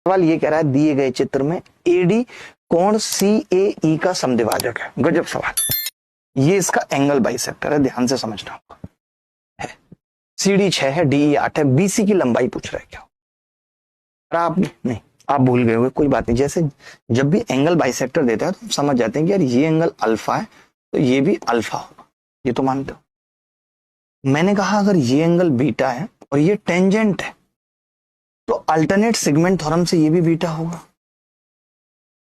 सवाल ये कह रहा है दिए गए चित्र में एडी कोण CAE का समद्विभाजक है। गजब सवाल। ये इसका एंगल बाइसेक्टर है, ध्यान से समझना होगा। है CD 6 है, DE 8 है, BC की लंबाई पूछ रहा है क्या? आप नहीं, आप भूल गए होंगे, कोई बात नहीं। जैसे जब भी एंगल बाइसेक्टर देता है तो हम समझ जाते हैं कि यार ये एंगल अल्फा है तो ये भी अल्फा होगा, ये तो मानते हो। मैंने कहा अगर ये एंगल बीटा है और ये टेंजेंट है तो अल्टरनेट सेगमेंट थ्योरम से ये भी बीटा होगा।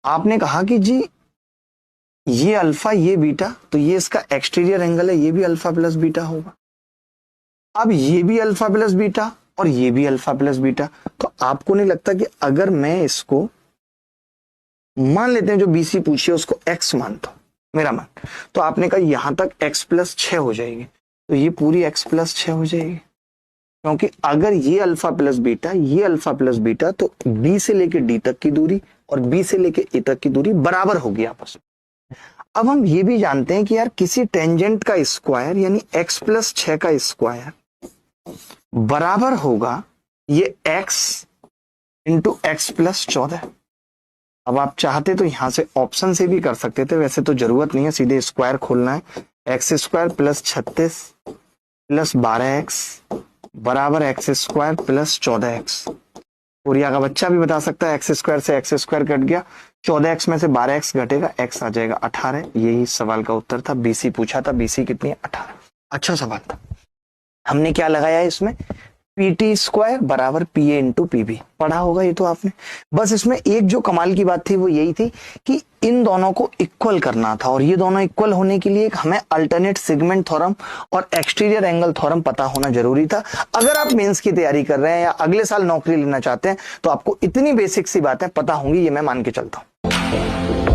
आपने कहा कि जी ये अल्फा ये बीटा, तो ये इसका एक्सटीरियर एंगल है, ये भी अल्फा प्लस बीटा होगा। अब ये भी अल्फा प्लस बीटा और ये भी अल्फा प्लस बीटा, तो आपको नहीं लगता कि अगर मैं इसको मान लेते हैं जो BC पूछिए उसको x मानता हूं, मेरा मान, तो आपने कहा यहां तक x प्लस 6 हो जाएगी, तो ये पूरी x प्लस 6 हो जाएगी। क्योंकि अगर ये अल्फा प्लस बीटा, ये अल्फा प्लस बीटा, तो B से लेके D तक की दूरी और B से लेके A तक की दूरी बराबर होगी आपस में। अब हम ये भी जानते हैं कि यार किसी टेंजेंट का स्क्वायर यानी x प्लस 6 का स्क्वायर बराबर होगा ये x इंटू x प्लस 14। अब आप चाहते तो यहां से ऑप्शन से भी कर सकते थे, वैसे तो जरूरत नहीं है, सीधे स्क्वायर खोलना है। X square plus 36 plus 12x बराबर x square plus 14x। Korea का बच्चा भी बता सकता है, एक्स स्क्वायर से एक्स स्क्वायर कट गया, 14x में से 12x घटेगा, x आ जाएगा 18। यही सवाल का उत्तर था। BC पूछा था, BC कितनी है? 18। अच्छा सवाल था। हमने क्या लगाया है इसमें? PT स्क्वायर बराबर PA इंटू PB। पढ़ा होगा ये तो आपने। बस इसमें एक जो कमाल की बात थी वो यही थी कि इन दोनों को इक्वल करना था, और ये दोनों इक्वल होने के लिए हमें अल्टरनेट सेगमेंट थ्योरम और एक्सटीरियर एंगल थ्योरम पता होना जरूरी था। अगर आप मेंस की तैयारी कर रहे हैं या अगले साल नौकरी लेना चाहते हैं तो आपको इतनी बेसिक सी बातें पता होंगी, ये मैं मान के चलता हूं।